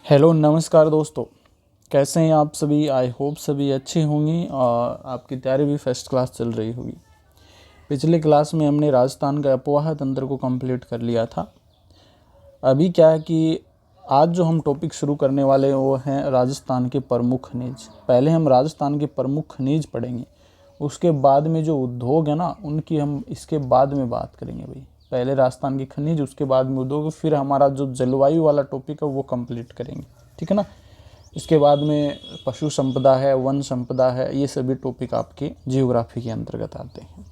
Hello नमस्कार दोस्तों, कैसे हैं आप सभी। आई होप सभी अच्छे होंगे और आपकी तैयारी भी फर्स्ट क्लास चल रही होगी। पिछले क्लास में हमने राजस्थान का अपोहा तंत्र को कंप्लीट कर लिया था। अभी क्या है कि आज जो हम टॉपिक शुरू करने वाले हैं वो हैं राजस्थान के प्रमुख खनिज। पहले हम राजस्थान के प्रमुख खनिज पढ़ेंगे, उसके बाद में जो उद्योग है ना उनकी हम इसके बाद में बात करेंगे भाई। पहले राजस्थान के खनिज, उसके बाद में उद्योग, फिर हमारा जो जलवायु वाला टॉपिक है वो कंप्लीट करेंगे, ठीक है ना। इसके बाद में पशु संपदा है, वन संपदा है, ये सभी टॉपिक आपके जियोग्राफी के अंतर्गत आते हैं।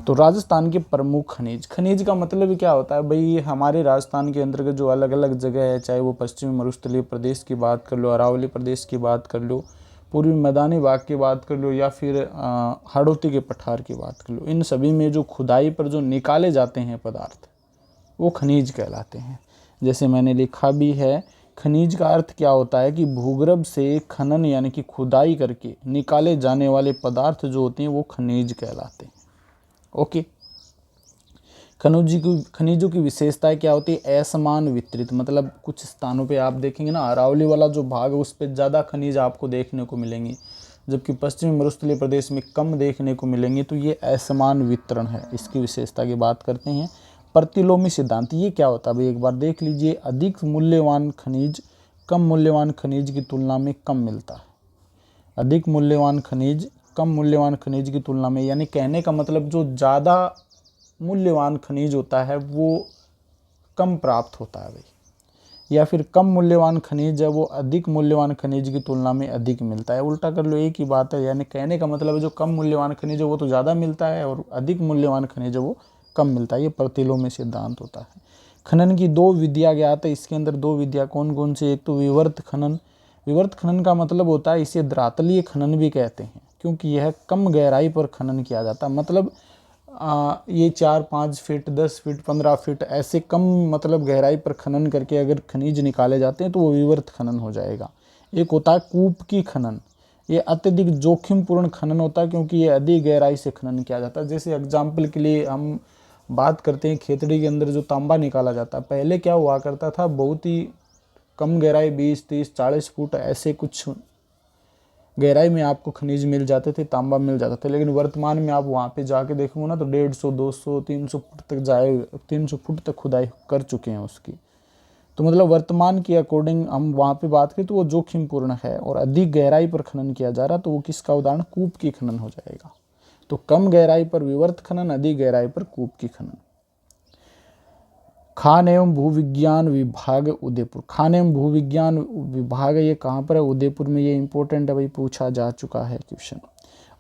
तो राजस्थान के प्रमुख खनिज, खनिज का मतलब क्या होता है भाई। हमारे राजस्थान के अंतर्गत जो अलग अलग जगह है, चाहे वो पश्चिमी मरुस्थलीय प्रदेश की बात कर लो, अरावली प्रदेश की बात कर लो, पूर्वी मैदानी भाग की बात कर लो, या फिर हाड़ौती के पठार की बात कर लो, इन सभी में जो खुदाई पर जो निकाले जाते हैं पदार्थ वो खनिज कहलाते हैं। जैसे मैंने लिखा भी है, खनिज का अर्थ क्या होता है कि भूगर्भ से खनन यानी कि खुदाई करके निकाले जाने वाले पदार्थ जो होते हैं वो खनिज कहलाते हैं। ओके। खनिजों की विशेषताएं क्या होती है। असमान वितरित, मतलब कुछ स्थानों पे आप देखेंगे ना, अरावली वाला जो भाग है उस पर ज़्यादा खनिज आपको देखने को मिलेंगे, जबकि पश्चिमी मरुस्थलीय प्रदेश में कम देखने को मिलेंगे। तो ये असमान वितरण है। इसकी विशेषता की बात करते हैं। प्रतिलोमी सिद्धांत, ये क्या होता है भाई, एक बार देख लीजिए। अधिक मूल्यवान खनिज कम मूल्यवान खनिज की तुलना में कम मिलता है। अधिक मूल्यवान खनिज कम मूल्यवान खनिज की तुलना में, यानी कहने का मतलब जो ज़्यादा मूल्यवान खनिज होता है वो कम प्राप्त होता है भाई, या फिर कम मूल्यवान खनिज है वो अधिक मूल्यवान खनिज की तुलना में अधिक मिलता है। उल्टा कर लो, एक ही बात है। यानी कहने का मतलब है जो कम मूल्यवान खनिज है वो तो ज़्यादा मिलता है और अधिक मूल्यवान खनिज है वो कम मिलता है। ये प्रतिलोमी सिद्धांत होता है। खनन की दो विधियाँ ज्ञात है। इसके अंदर दो विधियाँ कौन कौन सी। एक तो विवर्त खनन। विवर्त खनन का मतलब होता है, इसे धरातलीय खनन भी कहते हैं, क्योंकि यह कम गहराई पर खनन किया जाता है। मतलब ये 4-5 फीट 10 फीट 15 फीट ऐसे कम मतलब गहराई पर खनन करके अगर खनिज निकाले जाते हैं तो वो विवर्त खनन हो जाएगा। एक होता है कूप की खनन। ये अत्यधिक जोखिमपूर्ण खनन होता है, क्योंकि ये अधिक गहराई से खनन किया जाता है। जैसे एग्जाम्पल के लिए हम बात करते हैं, खेतड़ी के अंदर जो तांबा निकाला जाता है, पहले क्या हुआ करता था, बहुत ही कम गहराई 20-30-40 फुट ऐसे कुछ गहराई में आपको खनिज मिल जाते थे, तांबा मिल जाता था। लेकिन वर्तमान में आप वहाँ पे जाके देखोगे ना तो 150, 200, 300 फुट तक 300 फुट तक खुदाई कर चुके हैं उसकी। तो मतलब वर्तमान के अकॉर्डिंग हम वहाँ पे बात करें तो वो जोखिमपूर्ण है और अधिक गहराई पर खनन किया जा रहा, तो वो किसका उदाहरण, कूप की खनन हो जाएगा। तो कम गहराई पर विवर्त खनन, अधिक गहराई पर कूप की खनन। खान एवं भूविज्ञान विभाग उदयपुर। खान एवं भूविज्ञान विभाग ये कहाँ पर है, उदयपुर में। ये इंपॉर्टेंट है भाई, पूछा जा चुका है क्वेश्चन।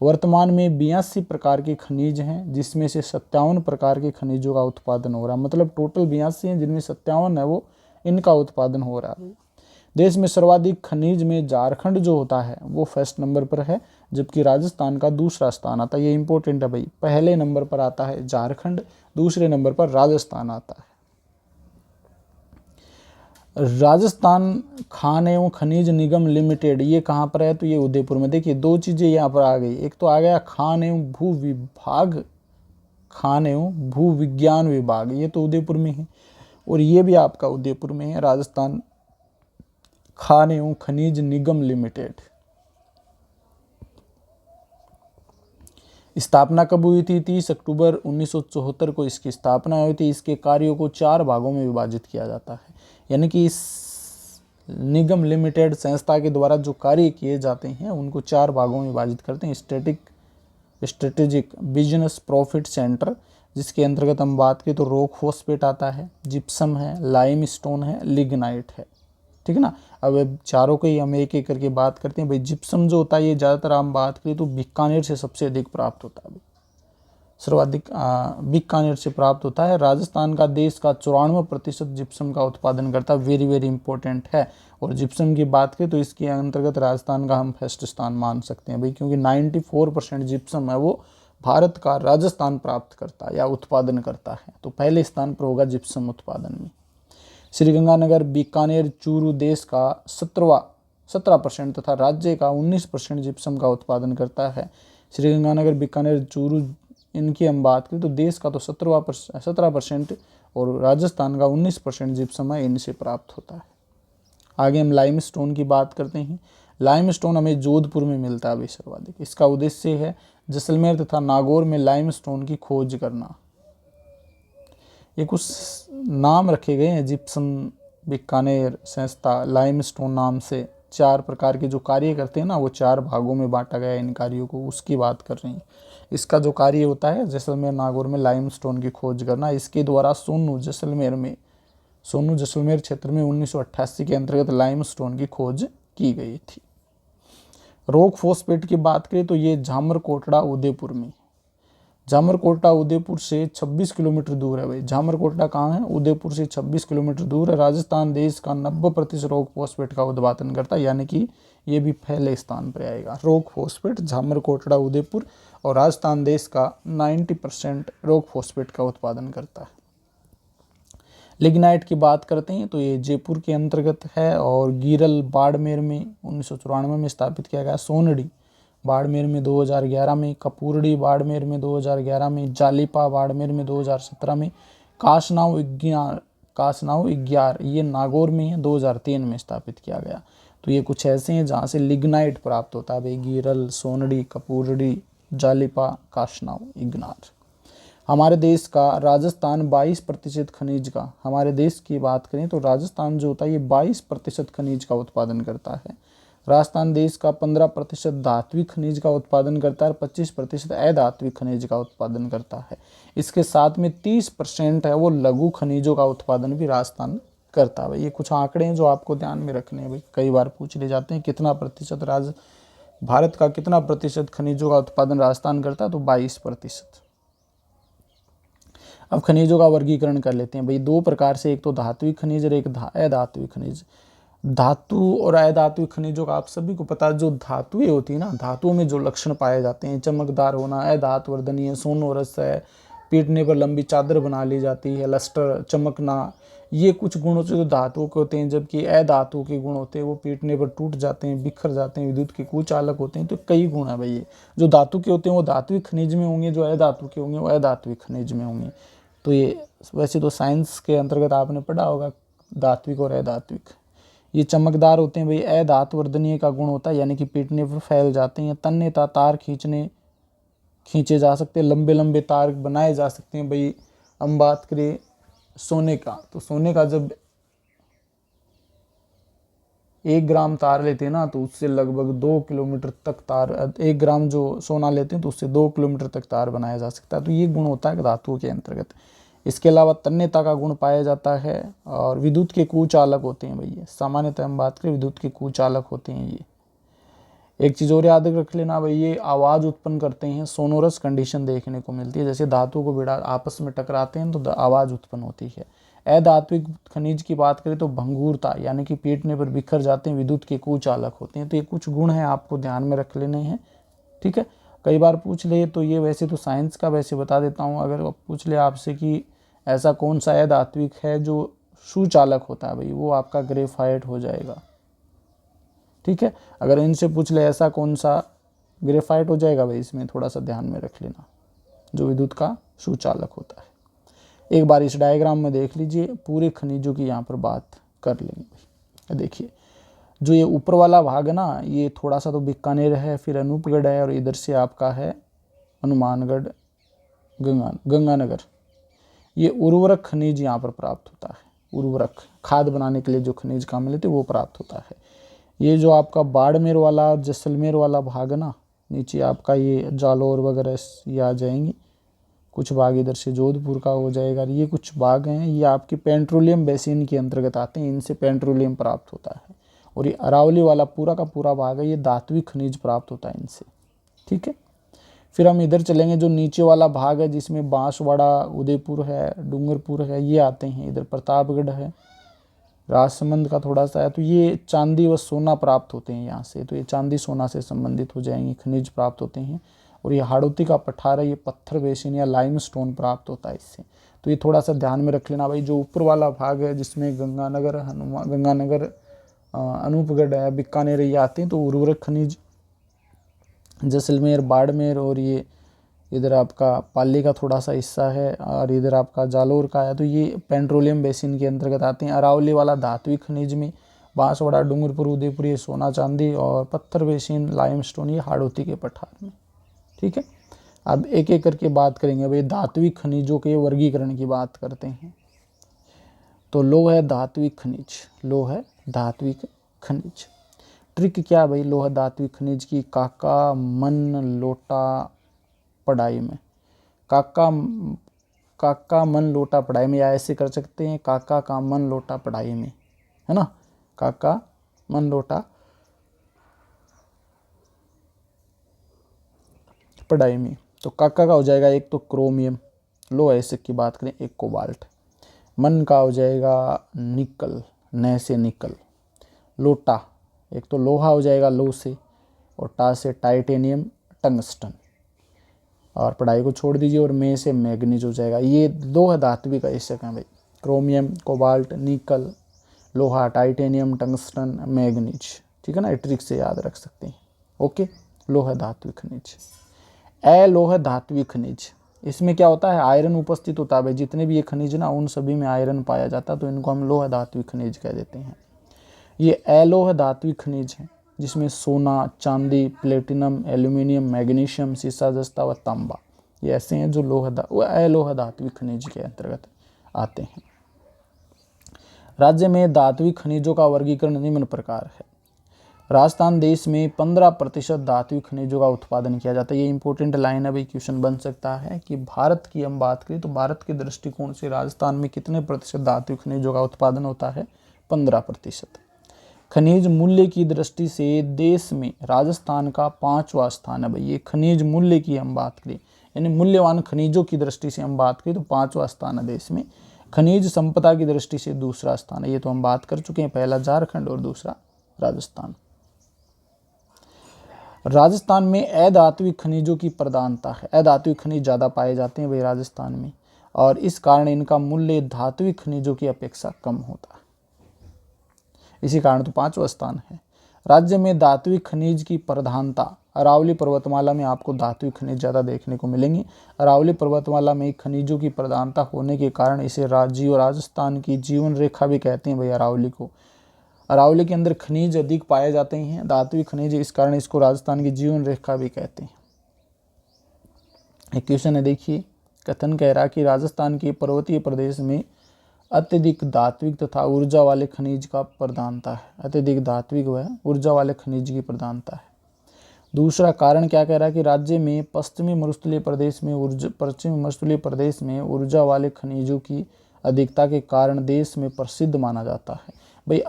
वर्तमान में 82 प्रकार के खनिज हैं, जिसमें से 57 प्रकार के खनिजों का उत्पादन हो रहा है। मतलब टोटल 82 हैं, जिनमें 57 है वो इनका उत्पादन हो रहा है। देश में सर्वाधिक खनिज में झारखंड जो होता है वो फर्स्ट नंबर पर है, जबकि राजस्थान का दूसरा स्थान आता है। ये इंपॉर्टेंट है भाई, पहले नंबर पर आता है झारखंड, दूसरे नंबर पर राजस्थान आता है। राजस्थान खान एवं खनिज निगम लिमिटेड ये कहाँ पर है, तो ये उदयपुर में। देखिए दो चीज़ें यहाँ पर आ गई, एक तो आ गया खान एवं भू विभाग, खान एवं भू विज्ञान विभाग, ये तो उदयपुर में है, और ये भी आपका उदयपुर में है, राजस्थान खान एवं खनिज निगम लिमिटेड। स्थापना कब हुई थी, 30 अक्टूबर 1974 को इसकी स्थापना हुई थी। इसके कार्यों को 4 भागों में विभाजित किया जाता है, यानी कि इस निगम लिमिटेड संस्था के द्वारा जो कार्य किए जाते हैं उनको 4 भागों में विभाजित करते हैं। स्ट्रेटेजिक बिजनेस प्रॉफिट सेंटर, जिसके अंतर्गत हम बात करें तो रॉक फॉस्फेट आता है, जिप्सम है, लाइम स्टोन है, लिग्नाइट है, ठीक है ना। अब चारों को ही हम एक एक करके बात करते हैं भाई। जिप्सम जो होता है ये ज़्यादातर हम बात करें तो बीकानेर से सबसे अधिक प्राप्त होता है, सर्वाधिक बीकानेर से प्राप्त होता है। राजस्थान का देश का 94% जिप्सम का उत्पादन करता है। वेरी वेरी इंपॉर्टेंट है। और जिप्सम की बात करें तो इसके अंतर्गत राजस्थान का हम फर्स्ट स्थान मान सकते हैं भाई, क्योंकि 94% जिप्सम है वो भारत का राजस्थान प्राप्त करता है या उत्पादन करता है। तो पहले स्थान पर होगा जिप्सम उत्पादन में। श्रीगंगानगर बीकानेर चूरू देश का 17% तथा राज्य का 19% जिप्सम का उत्पादन करता है। श्रीगंगानगर बीकानेर चूरू इनकी हम बात करें तो देश का तो 17% और राजस्थान का 19% जिप्सम है, इनसे प्राप्त होता है। आगे हम लाइमस्टोन की बात करते हैं। लाइमस्टोन हमें जोधपुर में मिलता है भाई सर्वाधिक। इसका उद्देश्य है जैसलमेर तथा नागौर में लाइमस्टोन की खोज करना। ये कुछ नाम रखे गए हैं, जिप्सम, बीकानेर संस्था, लाइमस्टोन नाम से 4 प्रकार के जो कार्य करते हैं ना, वो 4 भागों में बांटा गया है इन कार्यों को, उसकी बात कर रहे हैं। इसका जो कार्य होता है जैसलमेर नागौर में लाइमस्टोन की खोज करना। इसके द्वारा सोनू जैसलमेर क्षेत्र में 1988 के अंतर्गत लाइमस्टोन की खोज की गई थी। रॉक फॉस्फेट की बात करें तो ये झामरकोटड़ा उदयपुर में, झामरकोटड़ा उदयपुर से 26 किलोमीटर दूर है भाई। झामरकोटड़ा कहाँ है? उदयपुर से 26 किलोमीटर दूर है। राजस्थान देश का 90% रॉक फॉस्फेट का उत्पादन करता है, यानी कि ये भी पहले स्थान पर आएगा। रॉक फॉस्फेट झामरकोटड़ा उदयपुर, और राजस्थान देश का 90% रॉक फॉस्फेट का उत्पादन करता है। लिग्नाइट की बात करते हैं तो ये जयपुर के अंतर्गत है, और गिरल बाड़मेर में 1994 में स्थापित किया गया। सोनडी बाड़मेर में 2011 में, कपूरड़ी बाड़मेर में 2011 में, जालिपा बाड़मेर में 2017 में, कासनाव इग्यार ये नागौर में है, 2003 में स्थापित किया गया। तो ये कुछ ऐसे हैं जहाँ से लिग्नाइट प्राप्त होता है भाई, गिरल, सोनडी, कपूरड़ी, जालिपा, कासनाव इग्नार। हमारे देश का राजस्थान 22% खनिज का, हमारे देश की बात करें तो राजस्थान जो होता है ये 22% खनिज का उत्पादन करता है। राजस्थान देश का 15% धात्विक खनिज का उत्पादन करता है, 25% अधात्विक खनिज का उत्पादन करता है। इसके साथ में 30% है वो लघु खनिजों का उत्पादन भी राजस्थान करता है। ये कुछ आंकड़े हैं जो आपको ध्यान में रखने हैं भाई, कई बार पूछ ले जाते हैं कितना प्रतिशत भारत का कितना प्रतिशत खनिजों का उत्पादन राजस्थान करता है, तो 22%। अब खनिजों का वर्गीकरण कर लेते हैं भाई 2 प्रकार से, एक तो धात्विक खनिज और एक अधात्विक खनिज। धातु और अधात्विक खनिजों का आप सभी को पता है, जो धातुएं होती है ना, धातुओं में जो लक्षण पाए जाते हैं, चमकदार होना, अधातु वर्धनीय, सोनोरस है, पीटने पर लंबी चादर बना ली जाती है, लस्टर, चमकना, ये कुछ गुण होते हैं जो धातुओं के होते हैं। जबकि अधातु के गुण होते हैं वो पीटने पर टूट जाते हैं, बिखर जाते हैं, विद्युत के कुचालक होते हैं। तो कई गुण है भाई। ये जो धातु के होते हैं वो धात्विक खनिज में होंगे, जो अधातु के होंगे वो अधात्विक खनिज में होंगे। तो ये वैसे तो साइंस के अंतर्गत आपने पढ़ा होगा धात्विक और अधात्विक। ये चमकदार होते हैं भाई, अधातु वर्धनीय का गुण होता है, यानी कि पीटने पर फैल जाते हैं। तन्यता, तार खींचे जा सकते हैं, लंबे लंबे तार बनाए जा सकते हैं भाई। हम बात करें सोने का, तो सोने का जब 1 ग्राम तार लेते हैं ना, तो उससे लगभग 2 किलोमीटर तक तार, 1 ग्राम जो सोना लेते हैं तो उससे 2 किलोमीटर तक तार बनाया जा सकता है। तो ये गुण होता है धातुओं के अंतर्गत। इसके अलावा तन्यता का गुण पाया जाता है, और विद्युत के कुचालक होते हैं भैया। सामान्यतः हम बात करें विद्युत के कुचालक होते हैं ये। एक चीज़ और याद रख लेना भाई, ये आवाज़ उत्पन्न करते हैं, सोनोरस कंडीशन देखने को मिलती है। जैसे धातु को भिड़ा आपस में टकराते हैं तो आवाज़ उत्पन्न होती है। अधात्विक खनिज की बात करें तो भंगुरता, यानी कि पीटने पर बिखर जाते हैं, विद्युत के कुचालक होते हैं। तो ये कुछ गुण हैं आपको ध्यान में रख लेने हैं, ठीक है। कई बार पूछ ले तो ये वैसे तो साइंस का वैसे बता देता हूँ। अगर पूछ ले आपसे कि ऐसा कौन सा अधात्विक है जो सुचालक होता है भाई, वो आपका ग्रेफाइट हो जाएगा, ठीक है। अगर इनसे पूछ ले ऐसा कौन सा ग्रेफाइट हो जाएगा भाई, इसमें थोड़ा सा ध्यान में रख लेना, जो विद्युत का सुचालक होता है। एक बार इस डायग्राम में देख लीजिए, पूरे खनिजों की यहाँ पर बात कर लेंगे भाई। देखिए जो ये ऊपर वाला भाग है ना, ये थोड़ा सा तो बीकानेर है, फिर अनूपगढ़ है, और इधर से आपका है हनुमानगढ़, गंगानगर। ये उर्वरक खनिज यहाँ पर प्राप्त होता है। उर्वरक खाद बनाने के लिए जो खनिज काम में लेते वो प्राप्त होता है। ये जो आपका बाड़मेर वाला, जैसलमेर वाला भाग है ना, नीचे आपका ये जालौर वगैरह ये आ जाएंगी, कुछ भाग इधर से जोधपुर का हो जाएगा। ये कुछ भाग हैं ये आपके पेट्रोलियम बेसिन के अंतर्गत आते हैं, इनसे पेट्रोलियम प्राप्त होता है। और ये अरावली वाला पूरा का पूरा भाग है, ये धात्विक खनिज प्राप्त होता है इनसे, ठीक है। फिर हम इधर चलेंगे, जो नीचे वाला भाग है जिसमें बांसवाड़ा, उदयपुर है, डूंगरपुर है, ये आते हैं। इधर प्रतापगढ़ है, राजसमंद का थोड़ा सा है। तो ये चांदी व सोना प्राप्त होते हैं यहाँ से, तो ये चांदी सोना से संबंधित हो जाएंगे, खनिज प्राप्त होते हैं। और ये हाड़ौती का पठार है, ये पत्थर बेसिन या लाइमस्टोन प्राप्त होता है इससे। तो ये थोड़ा सा ध्यान में रख लेना भाई। जो ऊपर वाला भाग है जिसमें गंगानगर, अनूपगढ़ है, बीकानेर ये आते हैं, तो उर्वरक खनिज जैसलमेर, बाड़मेर, और ये इधर आपका पाली का थोड़ा सा हिस्सा है, और इधर आपका जालौर का है। तो ये पेट्रोलियम बेसिन के अंतर्गत आते हैं। अरावली वाला धात्विक खनिज में, बांसवाड़ा, डूंगरपुर, उदयपुर ये सोना चांदी, और पत्थर बेसिन, लाइमस्टोन ये हाड़ौती के पठार में। ठीक है, अब एक एक करके बात करेंगे भाई। धात्विक खनिजों के वर्गीकरण की बात करते हैं। तो लौह है धात्विक खनिज, लौह है धात्विक खनिज। ट्रिक क्या भाई लौह धात्विक खनिज की? काका, मन, लोटा, पढ़ाई में। काका मन लोटा पढ़ाई में, या ऐसे कर सकते हैं काका का मन लोटा पढ़ाई में, है ना। काका मन लोटा पढ़ाई में। तो काका का हो जाएगा एक तो क्रोमियम, लो ऐसे की बात करें एक कोबाल्ट। मन का हो जाएगा निकल, न से निकल। लोटा एक तो लोहा हो जाएगा लो से, और टा से टाइटेनियम, टंगस्टन। और पढ़ाई को छोड़ दीजिए, और में से मैग्नीज हो जाएगा। ये लोह धात्विक आयस्क हैं भाई, क्रोमियम, कोबाल्ट, निकल, लोहा, टाइटेनियम, टंगस्टन, मैग्नीज। ठीक है ना, ट्रिक से याद रख सकते हैं। ओके, लोह धात्विक खनिज। अलोह धात्विक खनिज, इसमें क्या होता है? आयरन उपस्थित होता है भाई। जितने भी ये खनिज ना, उन सभी में आयरन पाया जाता है, तो इनको हम लोह धात्विक खनिज कह देते हैं। ये अलोह धात्विक खनिज हैं, जिसमें सोना, चांदी, प्लेटिनम, एल्यूमिनियम, मैग्नीशियम, सीसा, जस्ता व तांबा ये ऐसे हैं जो अलोह धात्विक खनिज के अंतर्गत आते हैं। राज्य में धात्विक खनिजों का वर्गीकरण निम्न प्रकार है। राजस्थान देश में 15% धात्विक खनिजों का उत्पादन किया जाता है। ये इंपॉर्टेंट लाइन है भाई, क्वेश्चन बन सकता है कि भारत की हम बात करें तो भारत के दृष्टिकोण से राजस्थान में कितने प्रतिशत धात्विक खनिजों का उत्पादन होता है? 15%। खनिज मूल्य की दृष्टि से देश में राजस्थान का 5वां स्थान है भाई। ये खनिज मूल्य की हम बात करें, यानी मूल्यवान खनिजों की दृष्टि से हम बात करें तो 5वां स्थान है देश में। खनिज संपदा की दृष्टि से दूसरा स्थान है, ये तो हम बात कर चुके हैं। पहला झारखंड और दूसरा राजस्थान। राजस्थान में अधात्विक खनिजों की प्रधानता है। अधात्विक खनिज ज़्यादा पाए जाते हैं भाई राजस्थान में, और इस कारण इनका मूल्य धात्विक खनिजों की अपेक्षा कम होता है। इसी कारण तो 5वां स्थान है। राज्य में धात्विक खनिज की प्रधानता, अरावली पर्वतमाला में आपको धात्विक खनिज ज़्यादा देखने को मिलेंगे। अरावली पर्वतमाला में खनिजों की प्रधानता होने के कारण इसे राजस्थान की जीवन रेखा भी कहते हैं भाई अरावली को। अरावली के अंदर खनिज अधिक पाए जाते हैं, धात्विक खनिज, इस कारण इसको राजस्थान की जीवन रेखा भी कहते हैं। एक क्वेश्चन है देखिए, कथन कह रहा कि राजस्थान के पर्वतीय प्रदेश में अत्यधिक धात्विक तथा ऊर्जा वाले खनिज का प्रधानता है। अत्यधिक धात्विक व ऊर्जा वाले खनिज की प्रधानता है। दूसरा कारण क्या कह रहा है कि राज्य में पश्चिमी मरुस्थलीय प्रदेश में ऊर्जा वाले खनिजों की अधिकता के कारण देश में प्रसिद्ध माना जाता है। भाई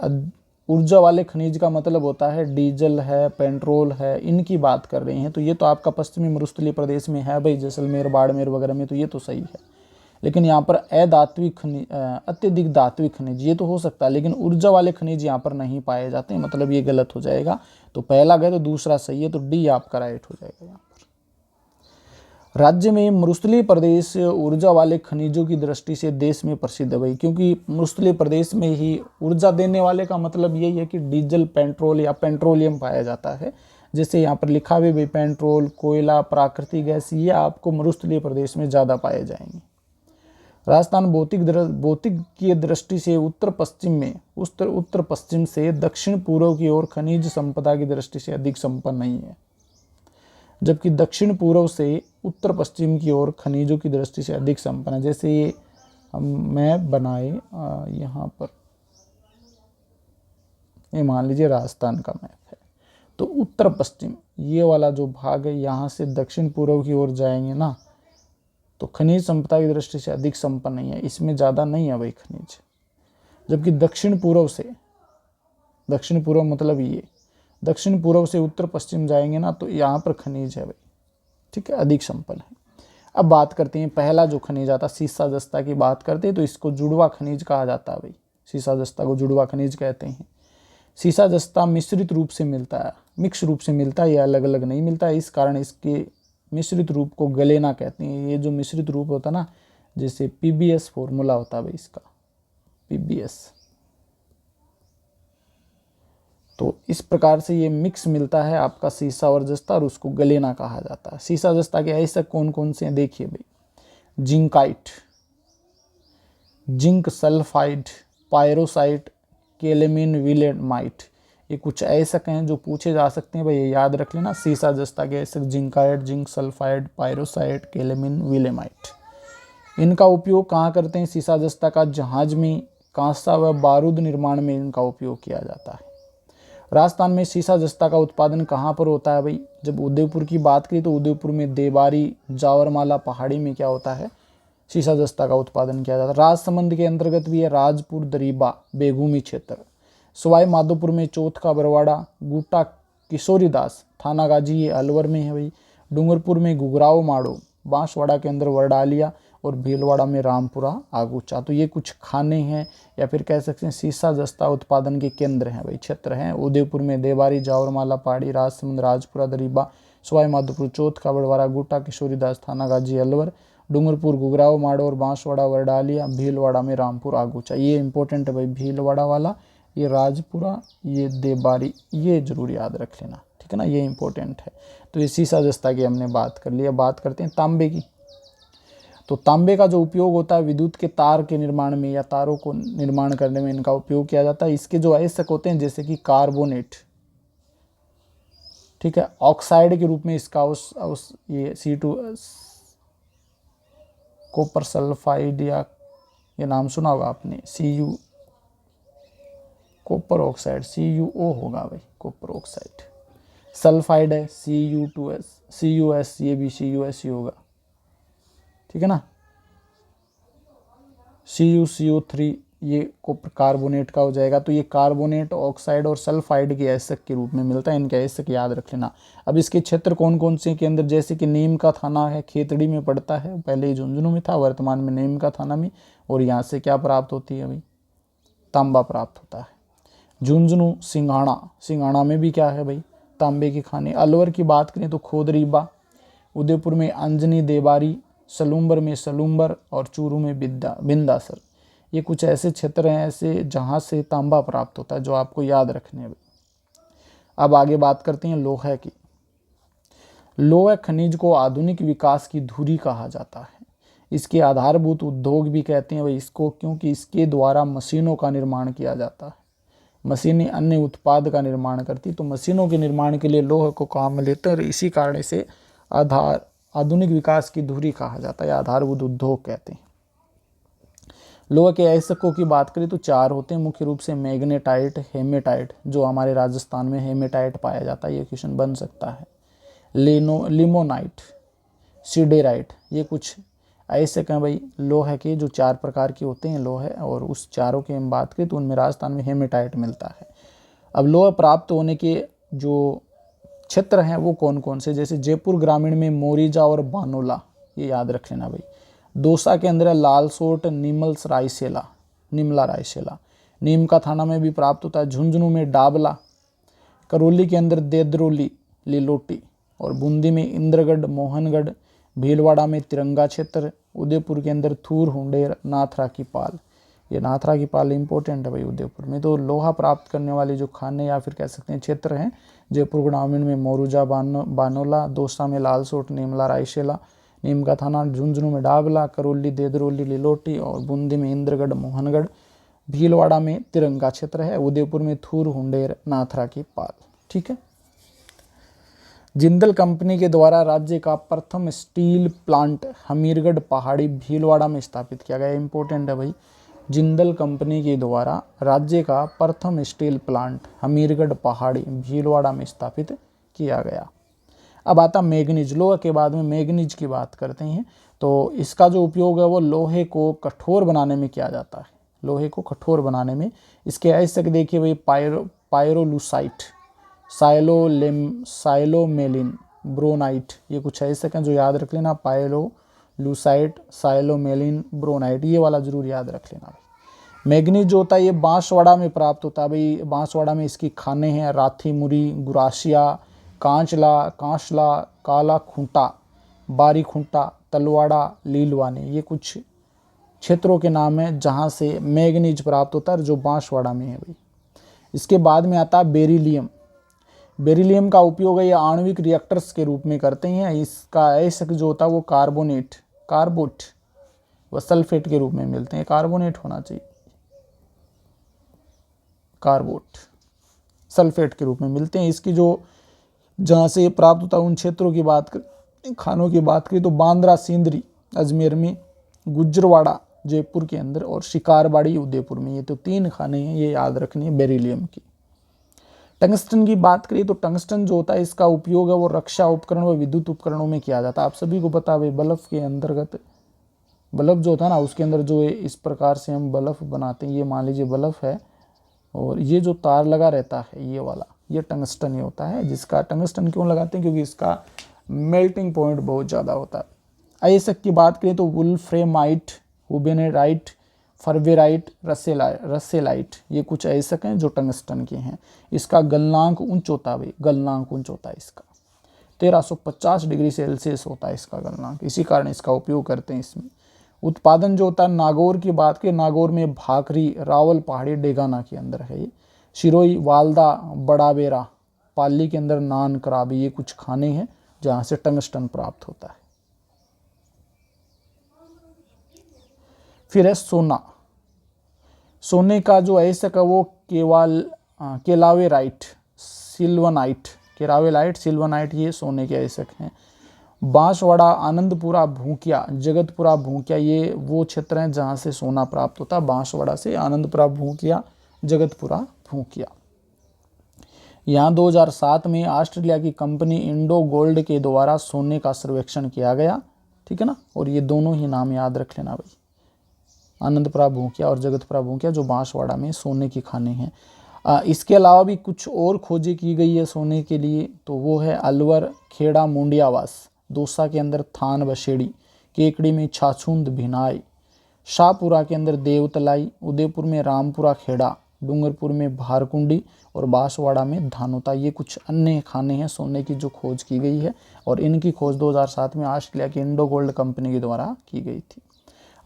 ऊर्जा वाले खनिज का मतलब होता है डीजल है, पेट्रोल है, इनकी बात कर रहे हैं। तो ये तो आपका पश्चिमी मरुस्थलीय प्रदेश में है भाई, जैसलमेर, बाड़मेर वगैरह में, तो ये तो सही है। लेकिन यहाँ पर अधात्विक खनिज, अत्यधिक धात्विक खनिज ये तो हो सकता है, लेकिन ऊर्जा वाले खनिज यहाँ पर नहीं पाए जाते, मतलब ये गलत हो जाएगा। तो पहला गए तो दूसरा सही है, तो डी आपका राइट हो जाएगा यहाँ पर। राज्य में मरुस्थलीय प्रदेश ऊर्जा वाले खनिजों की दृष्टि से देश में प्रसिद्ध है भाई, क्योंकि मरुस्थलीय प्रदेश में ही ऊर्जा देने वाले का मतलब यही है कि डीजल, पेट्रोल या पेट्रोलियम पाया जाता है। जैसे यहाँ पर लिखा भी भाई पेट्रोल, कोयला, प्राकृतिक गैस, ये आपको मरुस्थलीय प्रदेश में ज़्यादा पाए जाएंगे। राजस्थान भौतिक की दृष्टि से उत्तर पश्चिम से दक्षिण पूर्व की ओर खनिज संपदा की दृष्टि से अधिक संपन्न नहीं है, जबकि दक्षिण पूर्व से उत्तर पश्चिम की ओर खनिजों की दृष्टि से अधिक संपन्न है। जैसे ये हम मैप बनाए यहाँ पर, ये मान लीजिए राजस्थान का मैप है, तो उत्तर पश्चिम ये वाला जो भाग है, यहाँ से दक्षिण पूर्व की ओर जाएंगे ना, तो खनिज संपदा की दृष्टि से अधिक संपन्न नहीं है, इसमें ज़्यादा नहीं है भाई खनिज। जबकि दक्षिण पूर्व मतलब ये दक्षिण पूर्व से उत्तर पश्चिम जाएंगे ना, तो यहाँ पर खनिज है भाई, ठीक है, अधिक संपन्न है। अब बात करते हैं पहला जो खनिज आता है सीसा जस्ता की बात करते हैं, तो इसको जुड़वा खनिज कहा जाता है भाई। सीसा जस्ता को जुड़वा खनिज कहते हैं। सीसा जस्ता मिश्रित रूप से मिलता है, मिक्स रूप से मिलता है, ये अलग अलग नहीं मिलता है। इस कारण इसके मिश्रित रूप को गलेना कहते हैं। ये जो मिश्रित रूप होता है ना, जैसे PbS फॉर्मूला होता है भाई इसका, PbS, तो इस प्रकार से ये मिक्स मिलता है आपका सीसा और जस्ता, और उसको गलेना कहा जाता है। सीसा जस्ता के ऐसे कौन कौन से हैं देखिए भाई, जिंकाइट, जिंक सल्फाइड, पायरोसाइट, केलेमिन विलेमाइट, ये कुछ अयस्क हैं जो पूछे जा सकते हैं भाई, ये याद रख लेना। सीसा जस्ता के अयस्क जिंकाइड, जिंक सल्फाइड, पायरोसाइट, केलेमिन विलेमाइट। इनका उपयोग कहाँ करते हैं? सीसा जस्ता का जहाज में, कांसा व बारूद निर्माण में इनका उपयोग किया जाता है। राजस्थान में सीसा जस्ता का उत्पादन कहाँ पर होता है भाई? जब उदयपुर की बात करी तो उदयपुर में देबारी, जावरमाला पहाड़ी में क्या होता है? सीसा जस्ता का उत्पादन किया जाता है। राजसमंद के अंतर्गत भी है राजपुर, दरीबा, बेगूमी क्षेत्र। सवाई माधोपुर में चौथ बरवाड़ा, गुटा किशोरीदास, थानागाजी ये अलवर में है भाई। डूंगरपुर में घुघराव माड़ो, बांसवाड़ा के अंदर वरडालिया और भीलवाड़ा में रामपुरा आगूचा। तो ये कुछ खाने हैं या फिर कह सकते हैं सीसा जस्ता उत्पादन के केंद्र हैं भाई, क्षेत्र हैं। उदयपुर में देबारी, जावरमाला पहाड़ी, राजसमंद, राजपुरा, दरीबा, सवाई माधोपुर चौथ बरवाड़ा, गुटा किशोरीदास, थानागाजी अलवर, डूंगरपुर घुघराव माड़ो और बांसवाड़ा वरडालिया, भीलवाड़ा में रामपुर आगूचा। ये इंपॉर्टेंट है भाई, भीलवाड़ा वाला, ये राजपुरा, ये देबारी, ये जरूर याद रख लेना, ठीक है ना, ये इंपॉर्टेंट है। तो ये सीसा जस्ता की हमने बात कर ली। अब बात करते हैं तांबे की। तो तांबे का जो उपयोग होता है विद्युत के तार के निर्माण में या तारों को निर्माण करने में इनका उपयोग किया जाता है। इसके जो अयस्क होते हैं जैसे कि कार्बोनेट, ठीक है, ऑक्साइड के रूप में इसका उस ये C2 कॉपर सल्फाइड, या ये नाम सुना होगा आपने, Cu कॉपर ऑक्साइड, CuO होगा भाई, कॉपर ऑक्साइड। सल्फाइड है Cu2S, CuS, ये भी CuS ही होगा, ठीक है ना। CuCO3 ये कॉपर कार्बोनेट का हो जाएगा। तो ये कार्बोनेट, ऑक्साइड और सल्फाइड के अयस्क के रूप में मिलता है, इनके अयस्क याद रख लेना। अब इसके क्षेत्र कौन कौन से के अंदर, जैसे कि नीम का थाना है, खेतड़ी में पड़ता है, पहले ही झुंझुनू में था, वर्तमान में नीम का थाना में। और यहाँ से क्या प्राप्त होती है भाई? तांबा प्राप्त होता है। झुंझुनू, सिंघाड़ा में भी क्या है भाई? तांबे के खाने। अलवर की बात करें तो खोदरीबा, उदयपुर में अंजनी, देबारी, सलूम्बर में सलूम्बर और चूरू में बिंदासर। ये कुछ ऐसे क्षेत्र हैं ऐसे जहाँ से तांबा प्राप्त होता है, जो आपको याद रखने हैं। अब आगे बात करते हैं लोहा की। लोहा खनिज को आधुनिक विकास की धुरी कहा जाता है। इसके आधारभूत उद्योग भी कहते हैं भाई इसको, क्योंकि इसके द्वारा मशीनों का निर्माण किया जाता है। मशीनें अन्य उत्पाद का निर्माण करती, तो मशीनों के निर्माण के लिए लोहे को काम में लेते हैं और इसी कारण से आधुनिक विकास की धुरी कहा जाता है, आधारभूत उद्योग कहते हैं। लोहे के अयस्कों की बात करें तो 4 होते हैं मुख्य रूप से, मैग्नेटाइट, हेमेटाइट, जो हमारे राजस्थान में हेमेटाइट पाया जाता है, ये क्वेश्चन बन सकता है। लिमोनाइट, सिडेराइट, ये कुछ अयस्क हैं भाई लोहे के, जो 4 प्रकार के होते हैं लोहे, और उस चारों की हम बात करें तो उनमें राजस्थान में हेमेटाइट मिलता है। अब लोहा प्राप्त होने के जो क्षेत्र हैं वो कौन कौन से, जैसे जयपुर ग्रामीण में मोरीजा और बानोला, ये याद रख लेना भाई। दौसा के अंदर लालसोट, निमला रायसेला। नीम का थाना में भी प्राप्त होता है। झुंझुनू में डाबला, करौली के अंदर देदरोली, लिलोटी, और बूंदी में इंद्रगढ़, मोहनगढ़, भीलवाड़ा में तिरंगा क्षेत्र, उदयपुर के अंदर थूर, हुंडेर, नाथरा की पाल। ये नाथरा की पाल इंपॉर्टेंट है भाई उदयपुर में। तो लोहा प्राप्त करने वाले जो खाने या फिर कह सकते हैं क्षेत्र हैं, जयपुर ग्रामीण में मोरूजा, बानोला, दौसा में लालसोट, निमला रायसेला, नीम का थाना, झुंझुनू में डाबला, करौली, देदरोली, लिलोटी, और बूंदी में इंद्रगढ़, मोहनगढ़, भीलवाड़ा में तिरंगा क्षेत्र है, उदयपुर में थूर, हुंडेर, नाथरा की पाल, ठीक है। जिंदल कंपनी के द्वारा राज्य का प्रथम स्टील प्लांट हमीरगढ़ पहाड़ी, भीलवाड़ा में स्थापित किया गया। इंपॉर्टेंट है भाई, जिंदल कंपनी के द्वारा राज्य का प्रथम स्टील प्लांट हमीरगढ़ पहाड़ी, भीलवाड़ा में स्थापित किया गया। अब आता मैग्नीज। लोहे के बाद में मैग्नीज की बात करते हैं। तो इसका जो उपयोग है वो लोहे को कठोर बनाने में किया जाता है, लोहे को कठोर बनाने में। इसके अयस्क देखिए भाई, पायरोलुसाइट, साइलोमेलिन, ब्रोनाइट, ये कुछ अयस्क हैं जो याद रख लेना। पायरोलुसाइट, साइलोमेलिन, ब्रोनाइट, ये वाला जरूर याद रख लेना। मैग्नीज जो होता है ये बांसवाड़ा में प्राप्त होता है भाई। बांसवाड़ा में इसकी खाने हैं राथी मुरी, गुरासिया, कांचला, काला खूंटा, बारी खूंटा, तलवाड़ा, लीलवानी। ये कुछ क्षेत्रों के नाम हैं जहाँ से मैग्नीज प्राप्त होता है, जो बांसवाड़ा में है भाई। इसके बाद में आता है बेरिलियम। बेरिलियम का उपयोग है ये आणविक रिएक्टर्स के रूप में करते हैं। इसका अयस्क जो होता है वो कार्बोट व सल्फेट के रूप में मिलते हैं, कार्बोनेट होना चाहिए। कार्बोट सल्फेट के रूप में मिलते हैं। इसकी जो जहाँ से प्राप्त होता है उन क्षेत्रों की बात कर, खानों की बात करें तो बांद्रा सिंदरी अजमेर में, गुजरवाड़ा जयपुर के अंदर और शिकारबाड़ी उदयपुर में। ये तो 3 खाने हैं, ये याद रखनी है बेरिलियम की। टंगस्टन की बात करें तो टंगस्टन जो होता है इसका उपयोग है वो रक्षा उपकरण व विद्युत उपकरणों में किया जाता है। आप सभी को पता है बल्ब के अंतर्गत, बल्ब जो होता है ना उसके अंदर जो है इस प्रकार से हम बल्ब बनाते हैं। ये मान लीजिए बल्ब है और ये जो तार लगा रहता है ये वाला, ये टंगस्टन ही होता है। जिसका टंगस्टन क्यों लगाते हैं, क्योंकि इसका मेल्टिंग पॉइंट बहुत ज़्यादा होता है। अयस्क की बात करें तो वुल्फ्रेमाइट, हुबेनेराइट, फर्वेराइट, रसेलाइट, ये कुछ अयस्क हैं जो टंगस्टन के हैं। इसका गलनांक उच्च होता है, गलनांक उच्च होता है इसका 1350 डिग्री सेल्सियस होता है इसका गलनांक, इसी कारण इसका उपयोग करते हैं इसमें। उत्पादन जो होता है नागौर की बात करें, नागौर में भाकरी, रावल पहाड़ी, डेगाना के अंदर है ये। शिरोई, वालदा, बड़ाबेरा, पाली के अंदर नान, कराबी, ये कुछ खाने हैं जहाँ से टंगस्टन प्राप्त होता है। फिर है सोना। सोने का जो अयस्क है वो केलावेराइट, सिल्वनाइट, केरावेलाइट, सिल्वनाइट, ये सोने के अयस्क हैं। बांसवाड़ा, आनंदपुरा, भूकिया, जगतपुरा, भूकिया, ये वो क्षेत्र हैं जहाँ से सोना प्राप्त होता है। बांसवाड़ा से आनंदपुरा, भूकिया, जगतपुरा, भूकिया। यहाँ 2007 में ऑस्ट्रेलिया की कंपनी इंडो गोल्ड के द्वारा सोने का सर्वेक्षण किया गया, ठीक है ना। और ये दोनों ही नाम याद रख लेना भाई, आनंदपुरा भूकिया और जगतपुरा भूकिया, जो बांसवाड़ा में सोने की खाने हैं। इसके अलावा भी कुछ और खोजें की गई है सोने के लिए, तो वो है अलवर, खेड़ा, मुंडियावास, दौसा के अंदर थान बशेड़ी, केकड़ी में छाछुंद भिनाई, शाहपुरा के अंदर देवतलाई, उदयपुर में रामपुरा खेड़ा, डूंगरपुर में भारकुंडी और बांसवाड़ा में धानुता। ये कुछ अन्य खाने हैं सोने की जो खोज की गई है और इनकी खोज 2007 में ऑस्ट्रेलिया की इंडो गोल्ड कंपनी के द्वारा की गई थी।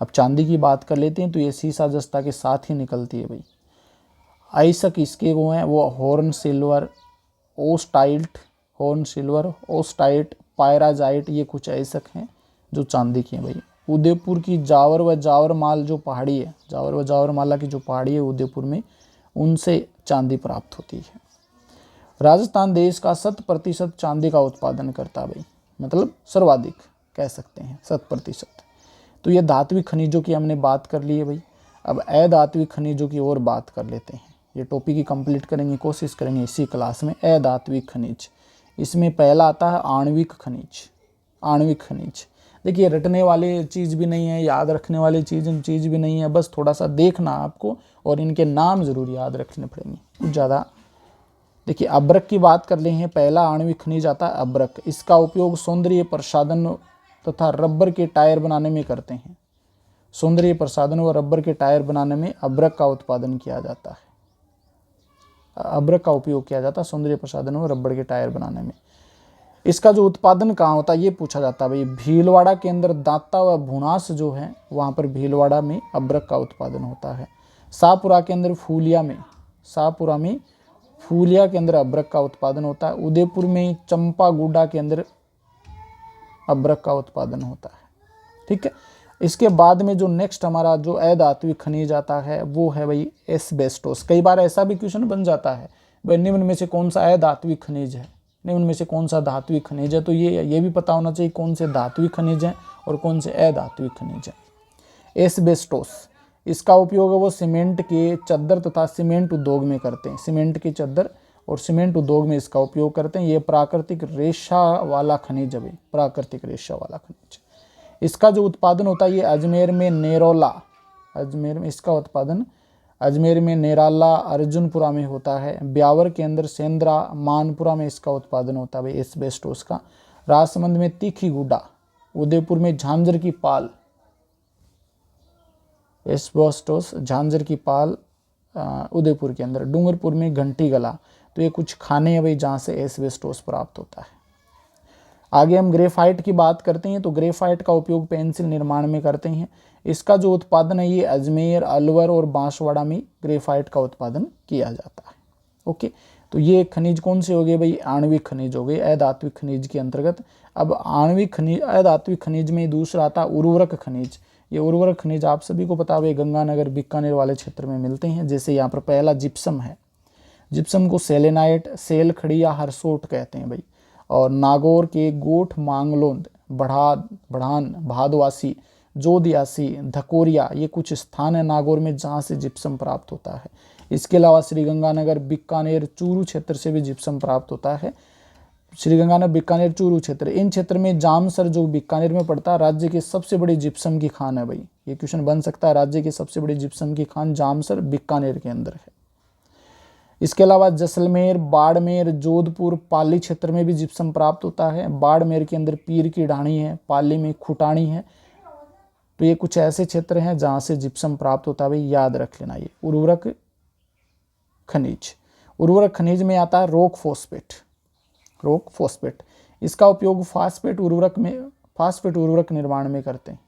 अब चांदी की बात कर लेते हैं तो ये सीसा जस्ता के साथ ही निकलती है भाई। अयस्क इसके वो हैं वो हॉर्न सिल्वर, ओस्टाइट, हॉर्न सिल्वर, ओस्टाइट, पायराजाइट, ये कुछ अयस्क हैं जो चांदी के हैं भाई। उदयपुर की जावर व जावरमाल जो पहाड़ी है, जावर व जावरमाला की जो पहाड़ी है उदयपुर में, उनसे चांदी प्राप्त होती है। राजस्थान देश का 100% चांदी का उत्पादन करता है भाई, मतलब सर्वाधिक कह सकते हैं 100%। तो ये धात्विक खनिजों की हमने बात कर ली है भाई। अब अधात्विक खनिजों की और बात कर लेते हैं। ये टॉपिक ही कंप्लीट करेंगे, कोशिश करेंगे इसी क्लास में। अधात्विक खनिज, इसमें पहला आता है आणविक खनिज। आणविक खनिज देखिए रटने वाली चीज़ भी नहीं है, याद रखने वाली चीज़ भी नहीं है, बस थोड़ा सा देखना आपको और इनके नाम ज़रूर याद रखने पड़ेंगे कुछ ज़्यादा। देखिए अब्रक की बात कर ले हैं, पहला आणविक खनिज आता है अब्रक। इसका उपयोग सौंदर्य प्रसाधन तथा रबर के टायर बनाने में करते हैं। सौंदर्य प्रसाधन व रबर के टायर बनाने में अब्रक का उत्पादन किया जाता है, अब्रक का उपयोग किया जाता है सौंदर्य प्रसाधन व रबर के टायर बनाने में। इसका जो उत्पादन कहाँ होता है ये पूछा जाता है भाई। भीलवाड़ा के अंदर दांता व भुनास जो है वहाँ पर भीलवाड़ा में अब्रक का उत्पादन होता है। शाहपुरा के अंदर फूलिया में, शाहपुरा में फूलिया के अंदर अब्रक का उत्पादन होता है। उदयपुर में चंपागुडा के अंदर अब्रक का उत्पादन होता है, ठीक है। इसके बाद में जो नेक्स्ट हमारा जो अधात्विक खनिज आता है वो है भाई एस्बेस्टोस। कई बार ऐसा भी क्वेश्चन बन जाता है भाई निम्न में से कौन सा अधात्विक खनिज है, निम्न में से कौन सा धात्विक खनिज है, तो ये भी पता होना चाहिए कौन से धात्विक खनिज हैं और कौन से अधात्विक खनिज हैं। एस्बेस्टोस, इसका उपयोग है वो सीमेंट के चद्दर तथा सीमेंट उद्योग में करते हैं। सीमेंट के चद्दर और सीमेंट उद्योग में इसका उपयोग करते हैं। ये प्राकृतिक रेशा वाला खनिज है भाई, प्राकृतिक रेशा वाला खनिज। इसका जो उत्पादन होता है ये अजमेर में नेरोला, अजमेर में इसका उत्पादन अजमेर में नेराला, अर्जुनपुरा में होता है। ब्यावर के अंदर सेंद्रा, मानपुरा में इसका उत्पादन होता है भाई एस्बेस्टोस का। राजसमंद में तीखी गुडा, उदयपुर में झांझर की पाल, एस्बेस्टोस झांझर की पाल उदयपुर के अंदर। डूंगरपुर में घंटी गला, तो ये कुछ खाने हैं भाई जहाँ से एस्बेस्टोस प्राप्त होता है। आगे हम ग्रेफाइट की बात करते हैं तो ग्रेफाइट का उपयोग पेंसिल निर्माण में करते हैं। इसका जो उत्पादन है ये अजमेर, अलवर और बांसवाड़ा में ग्रेफाइट का उत्पादन किया जाता है। ओके, तो ये खनिज कौन से हो गए भाई, आणविक खनिज हो गए अधात्विक खनिज के अंतर्गत। अब आणविक खनिज अधात्विक खनिज में दूसरा आता उर्वरक खनिज। ये उर्वरक खनिज आप सभी को पता है गंगानगर बीकानेर वाले क्षेत्र में मिलते हैं। जैसे यहाँ पर पहला जिप्सम है, जिप्सम को सेलेनाइट, सेल खड़ी या हरसोट कहते हैं भाई। और नागौर के गोठ, मांगलोंद, बढ़ान, भादवासी, जोदियासी, धकोरिया, ये कुछ स्थान है नागौर में जहाँ से जिप्सम प्राप्त होता है। इसके अलावा श्रीगंगानगर, बीकानेर, चूरू क्षेत्र से भी जिप्सम प्राप्त होता है। श्रीगंगानगर, बीकानेर, चूरू क्षेत्र, इन क्षेत्र में जामसर जो बीकानेर में पड़ता है, राज्य की सबसे बड़ी जिप्सम की खान है भाई। ये क्वेश्चन बन सकता है, राज्य की सबसे बड़ी जिप्सम की खान जामसर बीकानेर के अंदर है। इसके अलावा जैसलमेर, बाड़मेर, जोधपुर, पाली क्षेत्र में भी जिप्सम प्राप्त होता है। बाड़मेर के अंदर पीर की ढाणी है, पाली में खुटानी है। तो ये कुछ ऐसे क्षेत्र हैं जहाँ से जिप्सम प्राप्त होता है भाई, याद रख लेना। ये उर्वरक खनिज, उर्वरक खनिज में आता है रॉक फॉस्फेट, रॉक फॉस्फेट। इसका उपयोग फास्फेट उर्वरक निर्माण में करते हैं।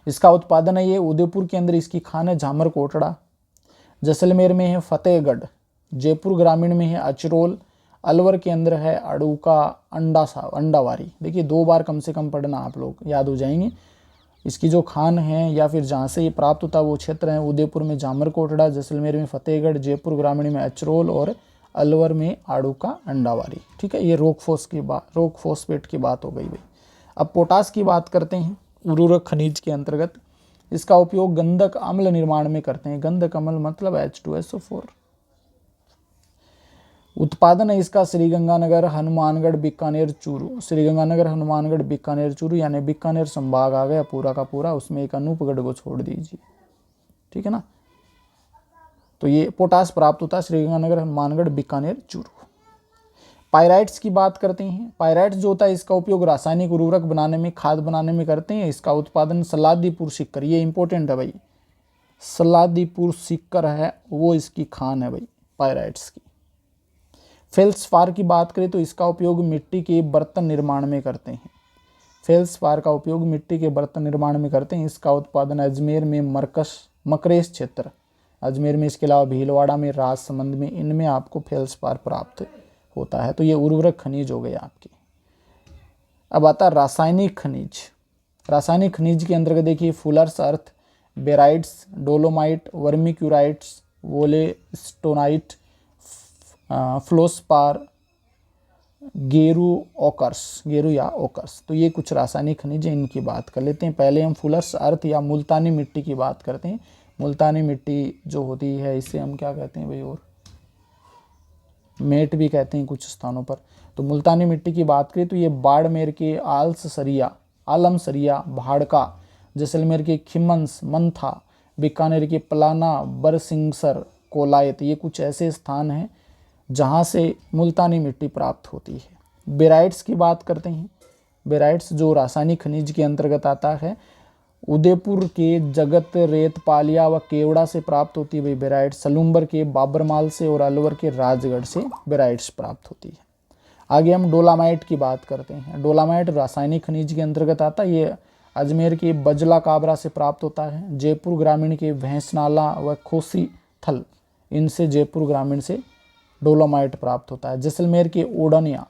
इसका उत्पादन है ये उदयपुर के अंदर इसकी खान है झामर कोटड़ा, जैसलमेर में है फतेहगढ़, जयपुर ग्रामीण में है अचरोल, अलवर के अंदर है अड़ूका, अंडावारी। देखिए 2 बार कम से कम पढ़ना, आप लोग याद हो जाएंगे। इसकी जो खान है या फिर जहाँ से ये प्राप्त होता है वो क्षेत्र है उदयपुर में झामर कोटड़ा, जैसलमेर में फतेहगढ़, जयपुर ग्रामीण में अचरोल और अलवर में आड़ूका, अंडावारी। ठीक है, ये रॉक फॉस्फेट की बात हो गई भाई। अब पोटास की बात करते हैं उर्वरक खनिज के अंतर्गत। इसका उपयोग गंधक अम्ल निर्माण में करते हैं। गंधक अम्ल मतलब H2SO4। उत्पादन है इसका श्रीगंगानगर, हनुमानगढ़, बीकानेर, चूरू। श्रीगंगानगर, हनुमानगढ़, बीकानेर, चूरू, यानी बीकानेर संभाग आ गया पूरा का पूरा, उसमें एक अनूपगढ़ को छोड़ दीजिए। ठीक है ना, तो ये पोटास प्राप्त होता है श्रीगंगानगर, हनुमानगढ़, बीकानेर, चूरू। पायराइट्स की बात करते हैं। पायराइट्स जो होता है इसका उपयोग रासायनिक उर्वरक बनाने में, खाद बनाने में करते हैं। इसका उत्पादन सलादीपुर सीकर, ये इंपॉर्टेंट है भाई, सलादीपुर सीकर है वो इसकी खान है भाई पायराइट्स की। फेल्सपार की बात करें तो इसका उपयोग मिट्टी के बर्तन निर्माण में करते हैं। फेल्सपार का उपयोग मिट्टी के बर्तन निर्माण में करते हैं। इसका उत्पादन अजमेर में मकरेश क्षेत्र, अजमेर में, इसके अलावा भीलवाड़ा में, राजसमंद में, इनमें आपको फेल्सपार प्राप्त होता है। तो ये उर्वरक खनिज हो गए आपके। अब आता है रासायनिक खनिज। रासायनिक खनिज के अंतर्गत देखिए फुलर्स अर्थ, बेराइट्स, डोलोमाइट, वर्मिक्यूराइट्स, वोलेस्टोनाइट, फ्लोस्पार, गेरू या ओकर्स। तो ये कुछ रासायनिक खनिज हैं, इनकी बात कर लेते हैं। पहले हम फुलर्स अर्थ या मुल्तानी मिट्टी की बात करते हैं। मुल्तानी मिट्टी जो होती है इसे हम क्या कहते हैं भाई, और मेट भी कहते हैं कुछ स्थानों पर। तो मुल्तानी मिट्टी की बात करें तो ये बाड़मेर के आलमसरिया, भाड़का, जैसलमेर के खिमंस, मंथा, बीकानेर के पलाना, बरसिंगसर, कोलायत, ये कुछ ऐसे स्थान हैं जहाँ से मुल्तानी मिट्टी प्राप्त होती है। बेराइट्स की बात करते हैं। बेराइट्स जो रासायनिक खनिज के अंतर्गत आता है, उदयपुर के जगत, रेतपालिया व केवड़ा से प्राप्त होती है भाई बेराइट्स। सलूम्बर के बाबरमाल से और अलवर के राजगढ़ से बेराइट्स प्राप्त होती है। आगे हम डोलामाइट की बात करते हैं। डोलामाइट रासायनिक खनिज के अंतर्गत आता है। ये अजमेर के बजला काबरा से प्राप्त होता है। जयपुर ग्रामीण के भैंसनाला व खोसी थल, इनसे जयपुर ग्रामीण से डोलामाइट प्राप्त होता है। जैसलमेर के ओडानिया,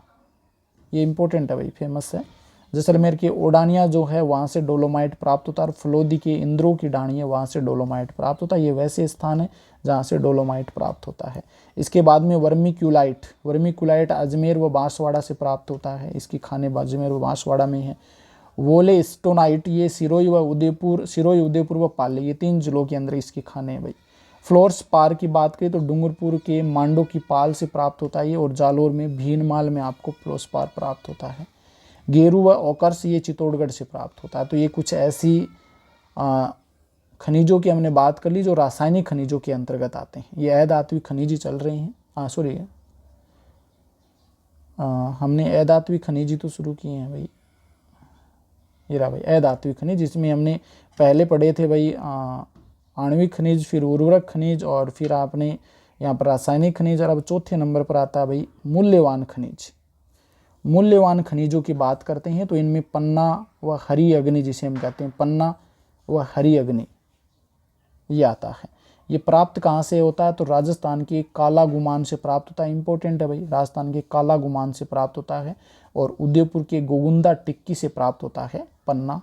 ये इंपॉर्टेंट है भाई, फेमस है। जैसलमेर के ओडानिया जो है वहाँ से डोलोमाइट प्राप्त होता है। और फलोदी के इंद्रो की ढाणी है, वहाँ से डोलोमाइट प्राप्त होता है। ये वैसे स्थान है जहाँ से डोलोमाइट प्राप्त होता है। इसके बाद में वर्मिक्यूलाइट अजमेर व बांसवाड़ा से प्राप्त होता है। इसकी खाने अजमेर व बांसवाड़ा में है। वोलेस्टोनाइट ये सिरोही, उदयपुर व पाली, ये 3 जिलों के अंदर इसकी खाने हैं भाई। फ्लोरस्पार की बात करें तो डूंगरपुर के मांडो की पाल से प्राप्त होता है ये, और जालोर में भीनमाल में आपको फ्लोरस्पार प्राप्त होता है। गेरू व ओकर्स ये चित्तौड़गढ़ से प्राप्त होता है। तो ये कुछ ऐसी खनिजों की हमने बात कर ली जो रासायनिक खनिजों के अंतर्गत आते हैं। ये अधात्विक खनिज ही चल रहे हैं। हमने अधात्विक खनिज ही तो शुरू किए हैं भाई। ये रहा भाई अधात्विक खनिज, जिसमें हमने पहले पढ़े थे भाई आणविक खनिज, फिर उर्वरक खनिज, और फिर आपने यहाँ पर रासायनिक खनिज, और अब चौथे नंबर पर आता है भाई मूल्यवान खनिज। मूल्यवान खनिजों की बात करते हैं तो इनमें पन्ना व हरी अग्नि, जिसे हम कहते हैं पन्ना व हरी अग्नि, ये आता है। ये प्राप्त कहाँ से होता है तो राजस्थान के काला गुमान से प्राप्त होता है। इंपॉर्टेंट है भाई, राजस्थान के काला गुमान से प्राप्त होता है। और उदयपुर के गोगुंदा टिक्की से प्राप्त होता है पन्ना।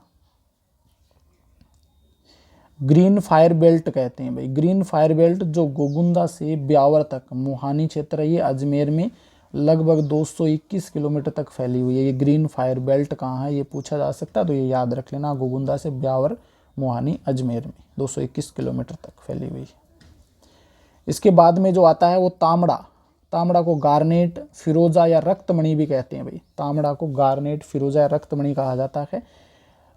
ग्रीन फायर बेल्ट कहते हैं भाई। ग्रीन फायर बेल्ट जो गोगुंदा से ब्यावर तक मुहानी क्षेत्र है, ये अजमेर में लगभग 221 किलोमीटर तक फैली हुई है। ये ग्रीन फायर बेल्ट कहाँ है ये पूछा जा सकता है, तो ये याद रख लेना, गोगुंदा से ब्यावर मुहानी अजमेर में 221 किलोमीटर तक फैली हुई है। इसके बाद में जो आता है वो तांबड़ा। तांबड़ा को गार्नेट, फिरोजा या रक्तमणि भी कहते हैं भाई। तांबड़ा को गार्नेट, फिरोजा या रक्तमणि कहा जाता है।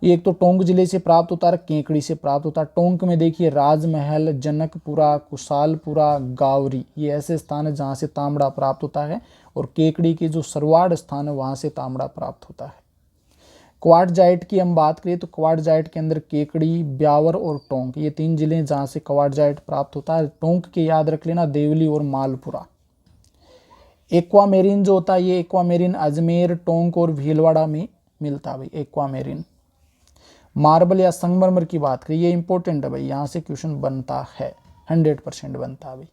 ये एक तो टोंक जिले से प्राप्त होता है, केकड़ी से प्राप्त होता है। टोंक में देखिए राजमहल, जनकपुरा, कुशालपुरा, गावरी, ये ऐसे स्थान है जहाँ से तांबड़ा प्राप्त होता है। और केकड़ी के जो सरवाड़ स्थान है वहाँ से तांबड़ा प्राप्त होता है। क्वार्टजाइट की हम बात करें तो क्वार्टजाइट के अंदर केकड़ी, ब्यावर और टोंक, ये 3 जिले जहाँ से क्वार्टजाइट प्राप्त होता है। टोंक के याद रख लेना देवली और मालपुरा। एक्वामेरिन जो होता है, ये एक्वामेरिन अजमेर, टोंक और भीलवाड़ा में मिलता है भाई एक्वामेरिन। मार्बल या संगमरमर की बात करें, ये इंपॉर्टेंट है भाई, यहाँ से क्वेश्चन बनता है, 100% बनता है भाई।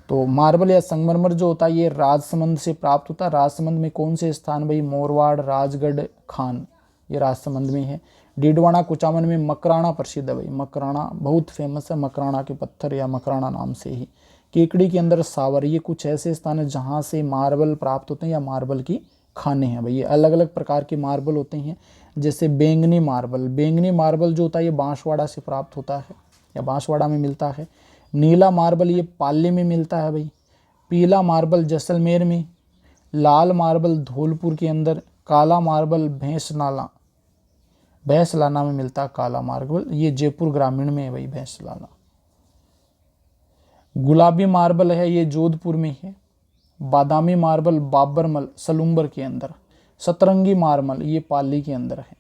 तो मार्बल या संगमरमर जो होता है ये राजसमंद से प्राप्त होता है। राजसमंद में कौन से स्थान भाई, मोरवाड़, राजगढ़, खान, ये राजसमंद में है। डीडवाना कुचामन में मकराना प्रसिद्ध है भाई। मकराना बहुत फेमस है, मकराना के पत्थर या मकराना नाम से ही। केकड़ी के अंदर सावर, ये कुछ ऐसे स्थान है जहाँ से मार्बल प्राप्त होते हैं या मार्बल की खाने हैं भाई। ये अलग अलग प्रकार के मार्बल होते हैं, जैसे बैंगनी मार्बल। बैंगनी मार्बल जो होता है ये बांसवाड़ा से प्राप्त होता है या बांसवाड़ा में मिलता है। नीला मार्बल ये पाली में मिलता है भाई। पीला मार्बल जैसलमेर में। लाल मार्बल धौलपुर के अंदर। काला मार्बल भैंसलाना में मिलता है काला मार्बल, ये जयपुर ग्रामीण में है भाई भैंसलाना। गुलाबी मार्बल है ये जोधपुर में है। बादामी मार्बल बाबरमल सलूम्बर के अंदर। सतरंगी मार्बल ये पाली के अंदर है।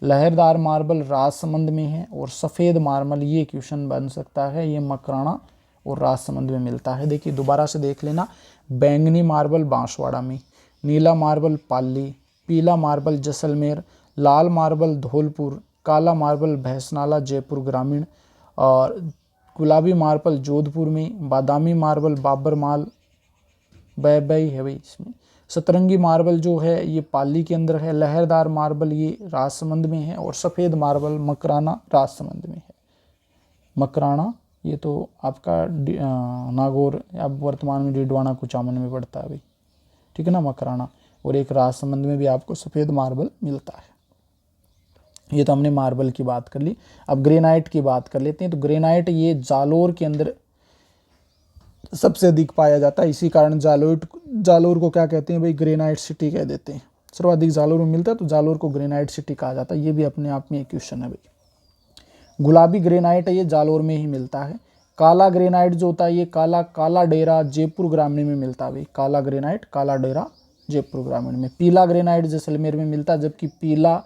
लहरदार मार्बल राजसमंद में है। और सफ़ेद मार्बल, ये क्वेश्चन बन सकता है, ये मकराना और राजसमंद में मिलता है। देखिए दोबारा से देख लेना, बैंगनी मार्बल बांसवाड़ा में, नीला मार्बल पाली, पीला मार्बल जैसलमेर, लाल मार्बल धौलपुर, काला मार्बल भैंसनाला जयपुर ग्रामीण, और गुलाबी मार्बल जोधपुर में, बादामी मार्बल बाबरमाल बैबई है भाई इसमें। सतरंगी मार्बल जो है ये पाली के अंदर है। लहरदार मार्बल ये राजसमंद में है। और सफ़ेद मार्बल मकराना राजसमंद में है। मकराना ये तो आपका नागौर, अब वर्तमान में डीडवाना कुचामन में पड़ता है भाई, ठीक है ना, मकराना। और एक राजसमंद में भी आपको सफ़ेद मार्बल मिलता है। ये तो हमने मार्बल की बात कर ली। अब ग्रेनाइट की बात कर लेते हैं। तो ग्रेनाइट ये जालोर के अंदर सबसे अधिक पाया जाता है, इसी कारण जालोर को क्या कहते हैं भाई, ग्रेनाइट सिटी कह देते हैं। सर्वाधिक जालोर में मिलता है तो जालोर को ग्रेनाइट सिटी कहा जाता है। ये भी अपने आप में एक क्वेश्चन है भाई। गुलाबी ग्रेनाइट है ये जालोर में ही मिलता है। काला ग्रेनाइट जो होता है ये काला डेरा जयपुर ग्रामीण में मिलता है भाई। काला ग्रेनाइट काला डेरा जयपुर ग्रामीण में। पीला ग्रेनाइट जैसलमेर में मिलता है, जबकि पीला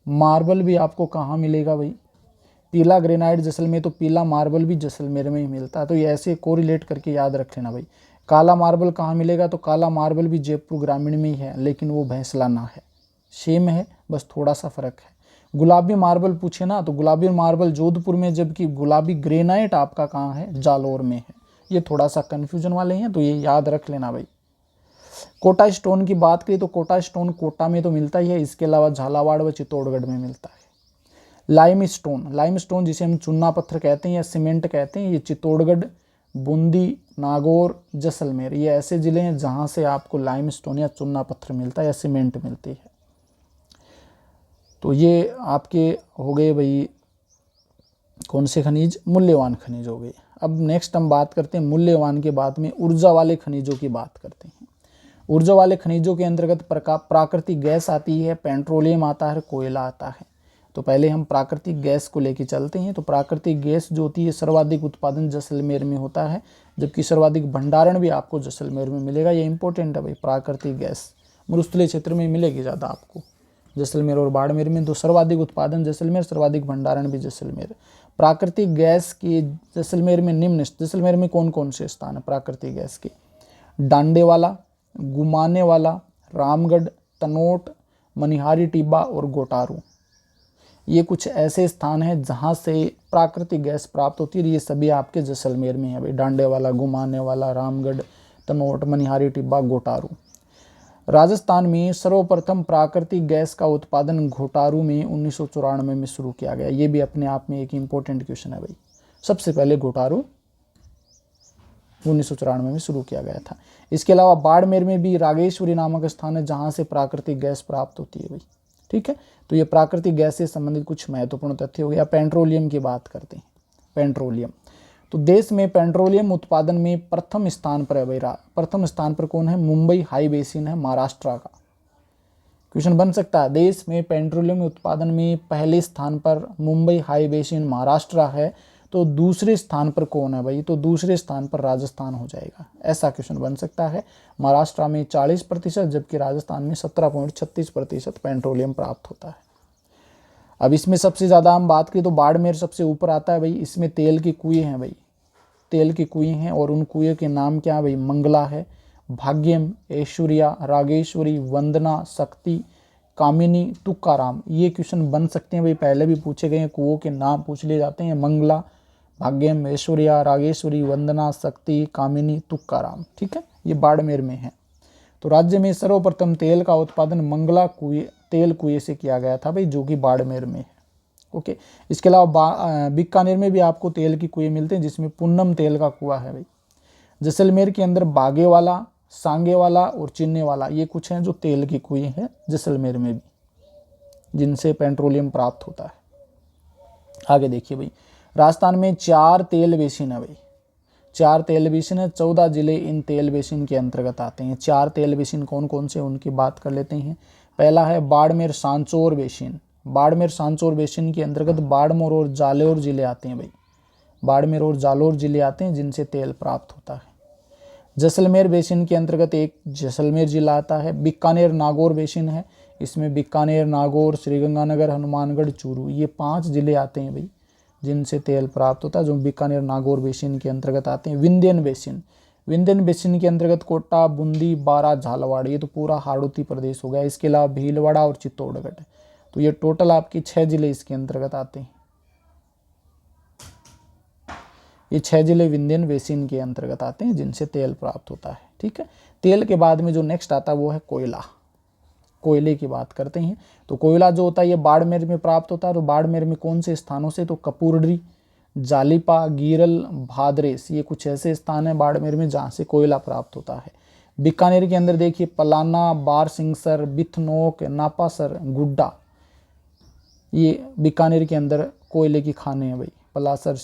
मार्बल भी आपको कहाँ मिलेगा भाई, पीला ग्रेनाइट जैसलमेर, तो पीला मार्बल भी जैसलमेर में ही मिलता है। तो ये ऐसे कोरिलेट करके याद रख लेना भाई। काला मार्बल कहाँ मिलेगा, तो काला मार्बल भी जयपुर ग्रामीण में ही है, लेकिन वो भैंसलाना है, सेम है, बस थोड़ा सा फर्क है। गुलाबी मार्बल पूछे ना, तो गुलाबी मार्बल जोधपुर में, जबकि गुलाबी ग्रेनाइट आपका कहाँ है, जालोर में है। ये थोड़ा सा कन्फ्यूजन वाले हैं, तो ये याद रख लेना भाई। कोटा स्टोन की बात करें तो कोटा स्टोन कोटा में तो मिलता ही है, इसके अलावा झालावाड़ व चित्तौड़गढ़ में मिलता है। लाइम स्टोन जिसे हम चूना पत्थर कहते हैं या सीमेंट कहते हैं, ये चित्तौड़गढ़, बूंदी, नागौर, जैसलमेर, ये ऐसे ज़िले हैं जहाँ से आपको लाइम स्टोन या चूना पत्थर मिलता है या सीमेंट मिलती है। तो ये आपके हो गए भाई कौन से खनिज, मूल्यवान खनिज हो गए। अब नेक्स्ट हम बात करते हैं मूल्यवान के बाद में ऊर्जा वाले खनिजों की बात करते हैं। ऊर्जा वाले खनिजों के अंतर्गत प्राकृतिक गैस आती है, पेट्रोलियम आता है, कोयला आता है। तो पहले हम प्राकृतिक गैस को लेके चलते हैं। तो प्राकृतिक गैस जो होती है सर्वाधिक उत्पादन जैसलमेर में होता है, जबकि सर्वाधिक भंडारण भी आपको जैसलमेर में मिलेगा। ये इंपॉर्टेंट है भाई, प्राकृतिक गैस मरुस्थलीय क्षेत्र में मिलेगी ज़्यादा आपको, जैसलमेर और बाड़मेर में। तो सर्वाधिक उत्पादन जैसलमेर, सर्वाधिक भंडारण भी जैसलमेर। प्राकृतिक गैस की जैसलमेर में निम्न, जैसलमेर में कौन कौन से स्थान है प्राकृतिक गैस के, डांडेवाला, गुमाने वाला, रामगढ़, तनोट, मनिहारी टिब्बा और गोटारू, ये कुछ ऐसे स्थान हैं जहाँ से प्राकृतिक गैस प्राप्त होती है। ये सभी आपके जैसलमेर में है भाई, डांडेवाला, गुमाने वाला, रामगढ़, तनोट, मनिहारी टिब्बा, गोटारू। राजस्थान में सर्वप्रथम प्राकृतिक गैस का उत्पादन घोटारू में 1994 में शुरू किया गया। ये भी अपने आप में एक इम्पोर्टेंट क्वेश्चन है भाई। सबसे पहले घोटारू 1994 में शुरू किया गया था। इसके अलावा बाड़मेर में भी रागेश्वरी नामक स्थान है जहाँ से प्राकृतिक गैस प्राप्त होती है भाई। ठीक है, तो ये प्राकृतिक गैस से संबंधित कुछ महत्वपूर्ण तथ्य हो गया। पेट्रोलियम की बात करते हैं। पेट्रोलियम, तो देश में पेट्रोलियम उत्पादन में प्रथम स्थान पर है भाई। प्रथम स्थान पर कौन है? मुंबई हाई बेसिन है महाराष्ट्र का। क्वेश्चन बन सकता है, देश में पेट्रोलियम उत्पादन में पहले स्थान पर मुंबई हाई बेसिन महाराष्ट्र है, तो दूसरे स्थान पर कौन है भाई? तो दूसरे स्थान पर राजस्थान हो जाएगा। ऐसा क्वेश्चन बन सकता है। महाराष्ट्र में 40% जबकि राजस्थान में 17.36% पेट्रोलियम प्राप्त होता है। अब इसमें सबसे ज़्यादा हम बात करें तो बाड़मेर सबसे ऊपर आता है भाई। इसमें तेल के कुएं हैं भाई, तेल के कुएं हैं और उन कुएं के नाम क्या है भाई? मंगला है, भाग्यम, ऐश्वर्या, रागेश्वरी, वंदना, शक्ति, कामिनी, तुकाराम। ये क्वेश्चन बन सकते हैं भाई, पहले भी पूछे गए हैं। कुओं के नाम पूछ लिए जाते हैं, मंगला, भाग्यम, ऐश्वर्या, रागेश्वरी, वंदना, शक्ति, कामिनी, तुकाराम। ठीक है, ये बाड़मेर में है। तो राज्य में सर्वप्रथम तेल का उत्पादन मंगला कुएं, तेल कुएं से किया गया था भाई, जो कि बाड़मेर में है। ओके, इसके अलावा बीकानेर में भी आपको तेल की कुएं मिलते हैं, जिसमें पुन्नम तेल का कुआं है भाई। जैसलमेर के अंदर बागेवाला, सांगेवाला और चिन्नेवाला, ये कुछ हैं जो तेल की कुएं हैं जैसलमेर में भी, जिनसे पेट्रोलियम प्राप्त होता है। आगे देखिए भाई, राजस्थान में 4 तेल बेसिन है भाई। 4 तेल बेसिन है, 14 जिले इन तेल बेसिन के अंतर्गत आते हैं। 4 तेल बेसिन कौन कौन से, उनकी बात कर लेते हैं। पहला है बाड़मेर सांचौर बेसिन। बाड़मेर सांचौर बेसिन के अंतर्गत बाड़मेर और जालोर जिले आते हैं भाई। बाड़मेर और जालोर जिले आते हैं जिनसे तेल प्राप्त होता है। जैसलमेर बेसिन के अंतर्गत एक जैसलमेर जिला आता है। बीकानेर नागौर बेसिन है, इसमें बीकानेर, नागौर, श्रीगंगानगर, हनुमानगढ़, चूरू, ये 5 जिले आते हैं भाई, जिनसे तेल प्राप्त होता है, जो बीकानेर नागौर बेसिन के अंतर्गत आते हैं। विंध्यन बेसिन, विंध्यन बेसिन के अंतर्गत कोटा, बूंदी, बारा, झालावाड़, ये तो पूरा हाड़ौती प्रदेश हो गया। इसके अलावा भीलवाड़ा और चित्तौड़गढ़, तो ये टोटल आपके 6 जिले इसके अंतर्गत आते हैं। ये 6 जिले विंध्यन बेसिन के अंतर्गत आते हैं, जिनसे तेल प्राप्त होता है। ठीक है, तेल के बाद में जो नेक्स्ट आता है वो है कोयला। कोयले की बात करते हैं, तो कोयला जो होता है ये बाड़मेर में प्राप्त होता है। तो बाड़मेर में कौन से स्थानों से? तो कपूरडी, जालिपा, गिरल, भादरेस, ये कुछ ऐसे स्थान हैं बाड़मेर में जहाँ से कोयला प्राप्त होता है। बीकानेर के अंदर देखिए पलाना, बारसिंगसर, बिथनोक, नापासर, गुड्डा, ये बीकानेर के अंदर कोयले की खाने हैं भाई। पलासर,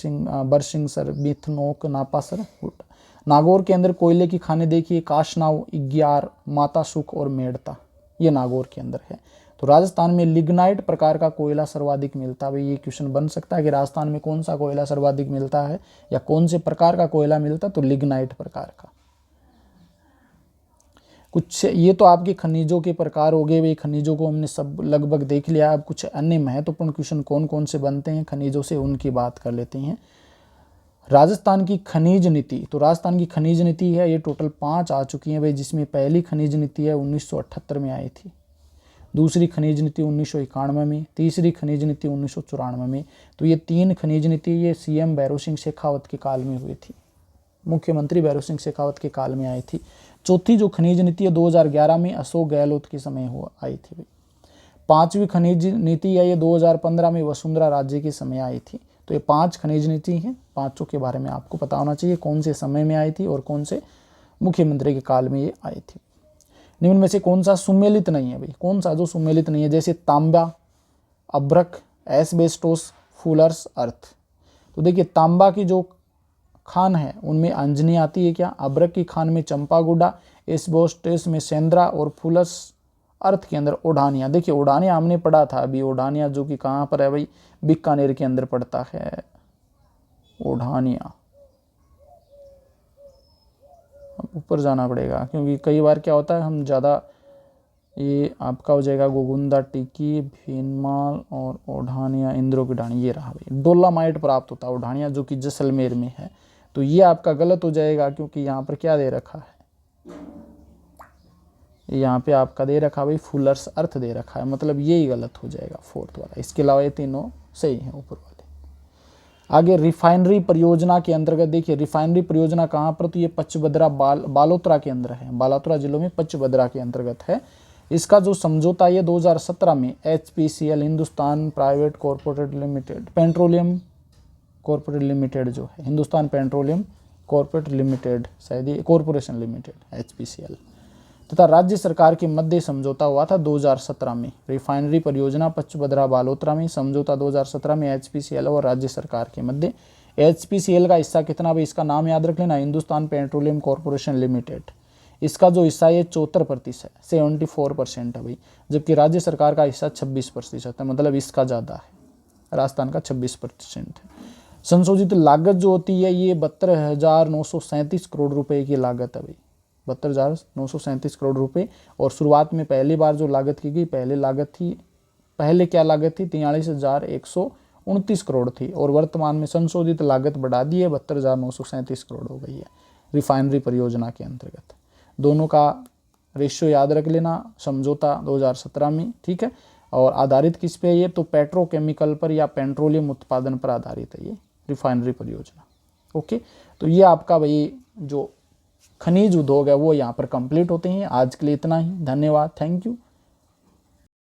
बरसिंगसर, बिथनोक, नापासर, गुड्डा। नागौर के अंदर कोयले की खाने देखिए काशनाव, इग्यार, माता सुख और मेड़ता, ये नागौर के अंदर है। तो राजस्थान में लिग्नाइट प्रकार का कोयला सर्वाधिक मिलता है भाई। ये क्वेश्चन बन सकता है कि राजस्थान में कौन सा कोयला सर्वाधिक मिलता है या कौन से प्रकार का कोयला मिलता है? तो लिग्नाइट प्रकार का। कुछ ये तो आपके खनिजों के प्रकार हो गए भाई, खनिजों को हमने सब लगभग देख लिया। अब कुछ अन्य महत्वपूर्ण क्वेश्चन कौन कौन से बनते हैं खनिजों से, उनकी बात कर लेते हैं। राजस्थान की खनिज नीति, तो राजस्थान की खनिज नीति है, ये टोटल 5 आ चुकी हैं भाई, जिसमें पहली खनिज नीति है 1978 में आई थी, दूसरी खनिज नीति 1991 में, तीसरी खनिज नीति 1994 में। तो ये 3 खनिज नीति ये सीएम भैरों सिंह शेखावत के काल में हुई थी, मुख्यमंत्री भैरों सिंह शेखावत के काल में आई थी। चौथी जो खनिज नीति है 2011 में अशोक गहलोत के समय आई थी भाई। 5वीं खनिज नीति है ये 2015 में वसुंधरा राजे के समय आई थी। तो ये 5 खनिज नीति हैं, पांचों के बारे में आपको पता होना चाहिए, कौन से समय में आई थी और कौन से मुख्यमंत्री के काल में ये आई थी। निम्न में से कौन सा सुमेलित नहीं है भाई? कौन सा जो सुमेलित नहीं है? जैसे तांबा, अभ्रक, एस्बेस्टोस, फुलर्स, अर्थ। तो देखिए तांबा की जो खान है उनमें अंजनी आती है क्या? अभ्रक की खान में चंपागुडा, एस्बेस्टोस में सेंद्रा और फुलर्स अर्थ के अंदर ओढ़ानिया। देखिए ओढ़ानिया हमने पढ़ा था अभी, ओढ़ानिया जो कि कहाँ पर है भाई? बीकानेर के अंदर पड़ता है ओढ़ानिया। ऊपर जाना पड़ेगा क्योंकि कई बार क्या होता है हम ज़्यादा, ये आपका हो जाएगा गोगुंदा टिकी, भीनमाल और ओढ़ानिया, इंद्रो की ढाणी, ये रहा भाई। डोलामाइट प्राप्त होता है ओढ़ानिया जो कि जैसलमेर में है। तो ये आपका गलत हो जाएगा क्योंकि यहाँ पर क्या दे रखा है? यहाँ पे आपका दे रखा भाई फुलर्स अर्थ दे रखा है, मतलब यही गलत हो जाएगा 4th वाला। इसके अलावा ये तीनों सही हैं ऊपर वाले। आगे रिफाइनरी परियोजना के अंतर्गत देखिए, रिफाइनरी परियोजना कहाँ पर, तो ये पचभद्रा बालोतरा के अंदर है, बालोतरा जिलों में पचभद्रा के अंतर्गत है। इसका जो समझौता ये 2017 में HPCL Hindustan private corporate limited petroleum corporate limited जो है, हिंदुस्तान पेट्रोलियम कॉरपोरेट लिमिटेड, शायद ये कॉरपोरेशन लिमिटेड HPCL, तथा राज्य सरकार के मध्य समझौता हुआ था 2017 में। रिफाइनरी परियोजना पचभद्रा बालोतरा में समझौता 2017 में HPCL और राज्य सरकार के मध्य। HPCL का हिस्सा कितना भाई, इसका नाम याद रख लेना, हिंदुस्तान पेट्रोलियम कॉरपोरेशन लिमिटेड। इसका जो हिस्सा है 74% 74% है भाई, जबकि राज्य सरकार का हिस्सा 26% है, मतलब इसका ज़्यादा है, राजस्थान का 26% है। संशोधित लागत जो होती है ये 72,937 करोड़ रुपए की लागत है भाई, 72,937 करोड़ रुपए। और शुरुआत में पहली बार जो लागत की गई, पहले क्या लागत थी 43,129 करोड़ थी, और वर्तमान में संशोधित लागत बढ़ा दी है, 72,937 करोड़ हो गई है रिफाइनरी परियोजना के अंतर्गत। दोनों का रेशियो याद रख लेना, समझौता 2017 में, ठीक है। और आधारित किस पे है ये, तो पेट्रोकेमिकल पर या पेट्रोलियम उत्पादन पर आधारित है ये रिफाइनरी परियोजना। ओके, तो ये आपका भाई जो खनिज उद्योग है वो यहाँ पर कंप्लीट होते हैं। आज के लिए इतना ही, धन्यवाद, थैंक यू।